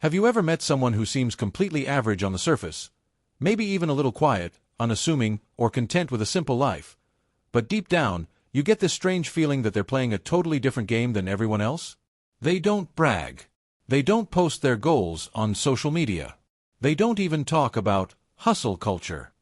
Have you ever met someone who seems completely average on the surface? Maybe even a little quiet, unassuming, or content with a simple life. But deep down, you get this strange feeling that they're playing a totally different game than everyone else? They don't brag. They don't post their goals on social media. They don't even talk about hustle culture.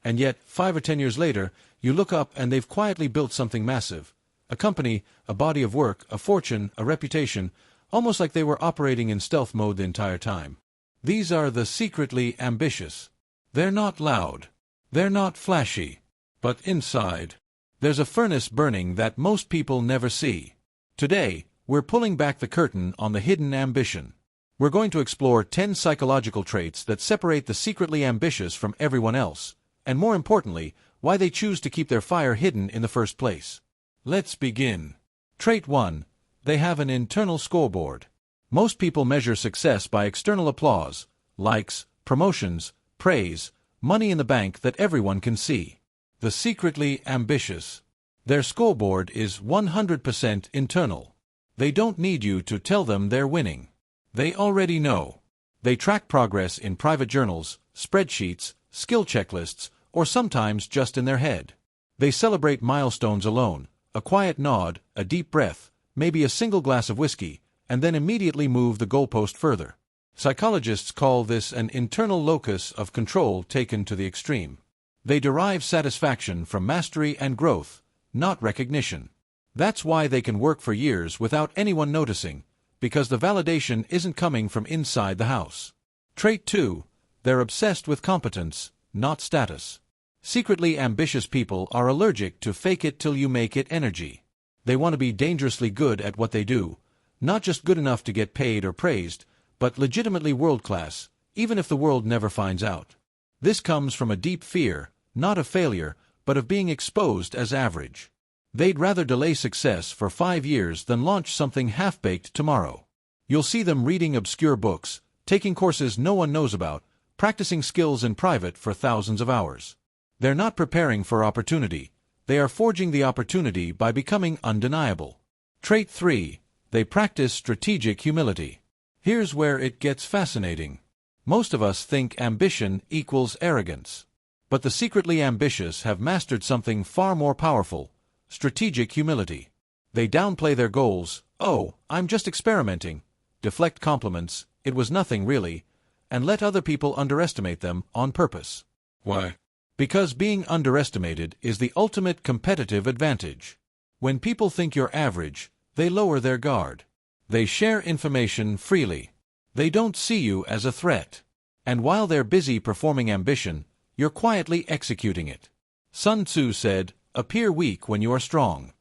And yet, 5 or 10 years later, you look up and they've quietly built something massive. A company, a body of work, a fortune, a reputation, almost like they were operating in stealth mode the entire time. These are the secretly ambitious. They're not loud. They're not flashy. But inside, there's a furnace burning that most people never see. Today, we're pulling back the curtain on the hidden ambition. We're going to explore 10 psychological traits that separate the secretly ambitious from everyone else, and more importantly, why they choose to keep their fire hidden in the first place. Let's begin. Trait 1. They have an internal scoreboard. Most people measure success by external applause, likes, promotions, praise, money in the bank that everyone can see. The secretly ambitious. Their scoreboard is 100% internal. They don't need you to tell them they're winning. They already know. They track progress in private journals, spreadsheets, skill checklists, or sometimes just in their head. They celebrate milestones alone, a quiet nod, a deep breath, maybe a single glass of whiskey, and then immediately move the goalpost further. Psychologists call this an internal locus of control taken to the extreme. They derive satisfaction from mastery and growth, not recognition. That's why they can work for years without anyone noticing, because the validation isn't coming from inside the house. Trait 2. They're obsessed with competence, not status. Secretly ambitious people are allergic to fake-it-till-you-make-it energy. They want to be dangerously good at what they do, not just good enough to get paid or praised, but legitimately world-class, even if the world never finds out. This comes from a deep fear, not of failure, but of being exposed as average. They'd rather delay success for 5 years than launch something half-baked tomorrow. You'll see them reading obscure books, taking courses no one knows about, practicing skills in private for thousands of hours. They're not preparing for opportunity. They are forging the opportunity by becoming undeniable. Trait 3. They practice strategic humility. Here's where it gets fascinating. Most of us think ambition equals arrogance. But the secretly ambitious have mastered something far more powerful: strategic humility. They downplay their goals. "Oh, I'm just experimenting," deflect compliments, "it was nothing really," and let other people underestimate them on purpose. Why? Because being underestimated is the ultimate competitive advantage. When people think you're average, they lower their guard. They share information freely. They don't see you as a threat. And while they're busy performing ambition, you're quietly executing it. Sun Tzu said, "Appear weak when you are strong."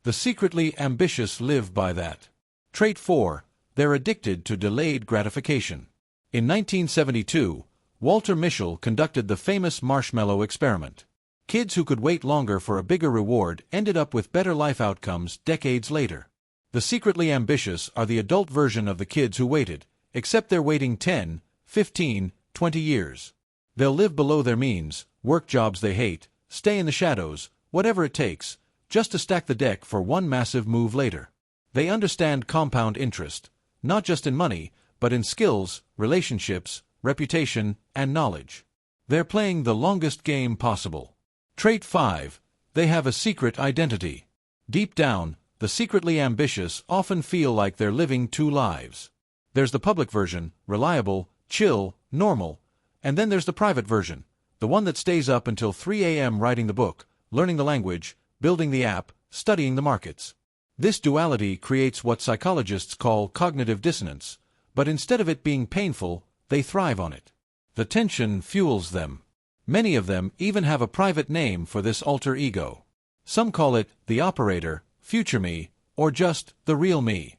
The secretly ambitious live by that. Trait 4. They're addicted to delayed gratification. In 1972, Walter Mischel conducted the famous marshmallow experiment. Kids who could wait longer for a bigger reward ended up with better life outcomes decades later. The secretly ambitious are the adult version of the kids who waited, except they're waiting 10, 15, 20 years. They'll live below their means, work jobs they hate, stay in the shadows, whatever it takes, just to stack the deck for one massive move later. They understand compound interest, not just in money, but in skills, relationships, reputation, and knowledge. They're playing the longest game possible. Trait 5. They have a secret identity. Deep down, the secretly ambitious often feel like they're living 2 lives. There's the public version, reliable, chill, normal, and then there's the private version, the one that stays up until 3 a.m. writing the book, learning the language, building the app, studying the markets. This duality creates what psychologists call cognitive dissonance, but instead of it being painful, they thrive on it. The tension fuels them. Many of them even have a private name for this alter ego. Some call it the operator, future me, or just the real me.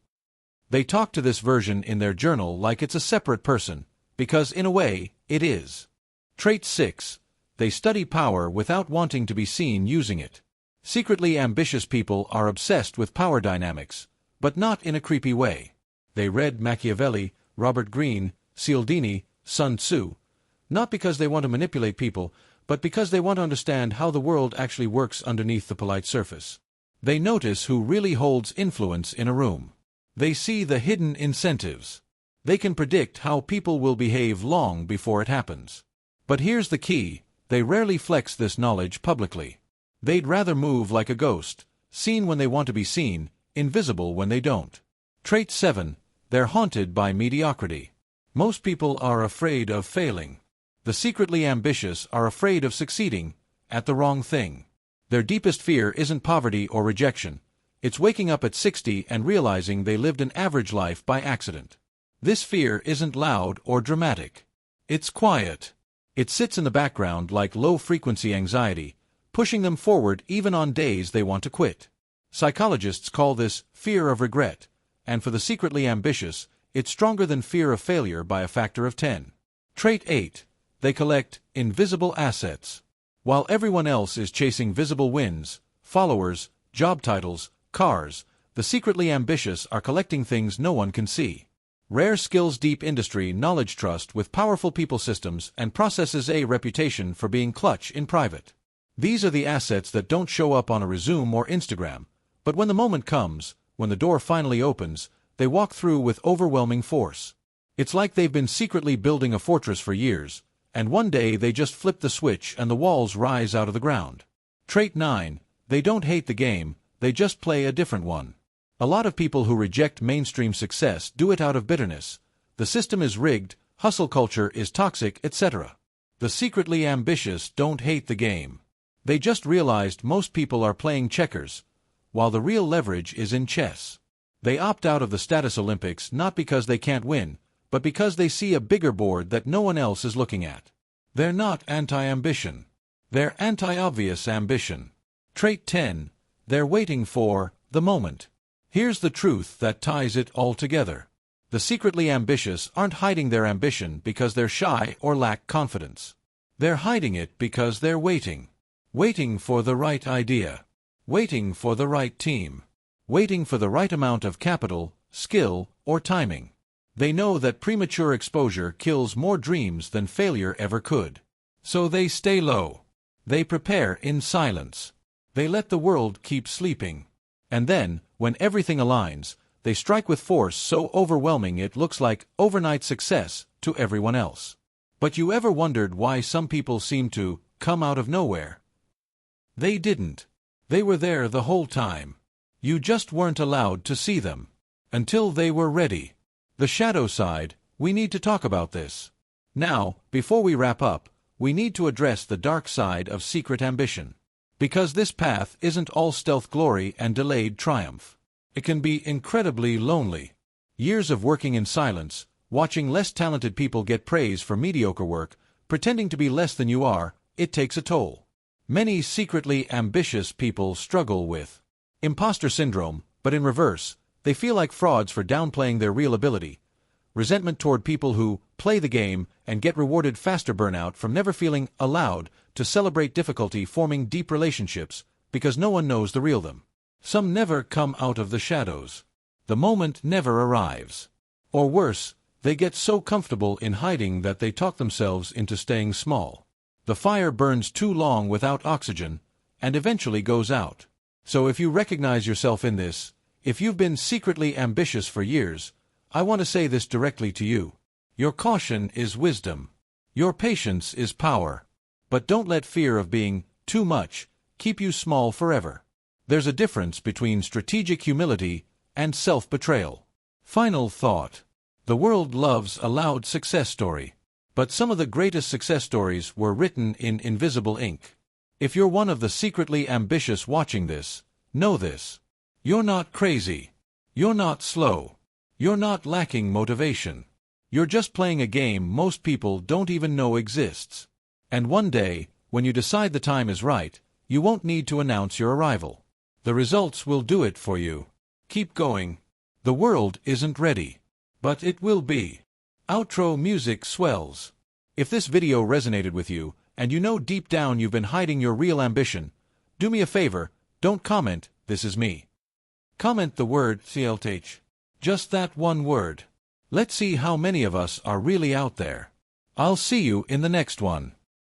They talk to this version in their journal like it's a separate person, because in a way, it is. Trait 6. They study power without wanting to be seen using it. Secretly ambitious people are obsessed with power dynamics, but not in a creepy way. They read Machiavelli, Robert Greene, Cialdini, Sun Tzu, not because they want to manipulate people, but because they want to understand how the world actually works underneath the polite surface. They notice who really holds influence in a room. They see the hidden incentives. They can predict how people will behave long before it happens. But here's the key, they rarely flex this knowledge publicly. They'd rather move like a ghost, seen when they want to be seen, invisible when they don't. Trait 7. They're haunted by mediocrity. Most people are afraid of failing. The secretly ambitious are afraid of succeeding at the wrong thing. Their deepest fear isn't poverty or rejection. It's waking up at 60 and realizing they lived an average life by accident. This fear isn't loud or dramatic. It's quiet. It sits in the background like low-frequency anxiety, pushing them forward even on days they want to quit. Psychologists call this fear of regret, and for the secretly ambitious, it's stronger than fear of failure by a factor of 10. Trait 8. They collect invisible assets. While everyone else is chasing visible wins, followers, job titles, cars, the secretly ambitious are collecting things no one can see. Rare skills, deep industry knowledge, trust with powerful people systems, and processes, a reputation for being clutch in private. These are the assets that don't show up on a resume or Instagram, but when the moment comes, when the door finally opens, they walk through with overwhelming force. It's like they've been secretly building a fortress for years, and one day they just flip the switch and the walls rise out of the ground. Trait 9. They don't hate the game, they just play a different one. A lot of people who reject mainstream success do it out of bitterness. The system is rigged, hustle culture is toxic, etc. The secretly ambitious don't hate the game. They just realized most people are playing checkers, while the real leverage is in chess. They opt out of the status Olympics not because they can't win, but because they see a bigger board that no one else is looking at. They're not anti-ambition. They're anti-obvious ambition. Trait 10. They're waiting for the moment. Here's the truth that ties it all together. The secretly ambitious aren't hiding their ambition because they're shy or lack confidence. They're hiding it because they're waiting. Waiting for the right idea. Waiting for the right team. Waiting for the right amount of capital, skill, or timing. They know that premature exposure kills more dreams than failure ever could. So they stay low. They prepare in silence. They let the world keep sleeping. And then, when everything aligns, they strike with force so overwhelming it looks like overnight success to everyone else. But you ever wondered why some people seem to come out of nowhere? They didn't. They were there the whole time. You just weren't allowed to see them. Until they were ready. The shadow side, we need to talk about this. Now, before we wrap up, we need to address the dark side of secret ambition. Because this path isn't all stealth glory and delayed triumph. It can be incredibly lonely. Years of working in silence, watching less talented people get praise for mediocre work, pretending to be less than you are, it takes a toll. Many secretly ambitious people struggle with imposter syndrome, but in reverse, they feel like frauds for downplaying their real ability. Resentment toward people who play the game and get rewarded faster, burnout from never feeling allowed to celebrate difficulty forming deep relationships because no one knows the real them. Some never come out of the shadows. The moment never arrives. Or worse, they get so comfortable in hiding that they talk themselves into staying small. The fire burns too long without oxygen and eventually goes out. So if you recognize yourself in this, if you've been secretly ambitious for years, I want to say this directly to you. Your caution is wisdom. Your patience is power. But don't let fear of being too much keep you small forever. There's a difference between strategic humility and self-betrayal. Final thought. The world loves a loud success story. But some of the greatest success stories were written in invisible ink. If you're one of the secretly ambitious watching this, know this. You're not crazy. You're not slow. You're not lacking motivation. You're just playing a game most people don't even know exists. And one day, when you decide the time is right, you won't need to announce your arrival. The results will do it for you. Keep going. The world isn't ready. But it will be. Outro music swells. If this video resonated with you, and you know deep down you've been hiding your real ambition, do me a favor, don't comment, "This is me." Comment the word CLTH. Just that one word. Let's see how many of us are really out there. I'll see you in the next one.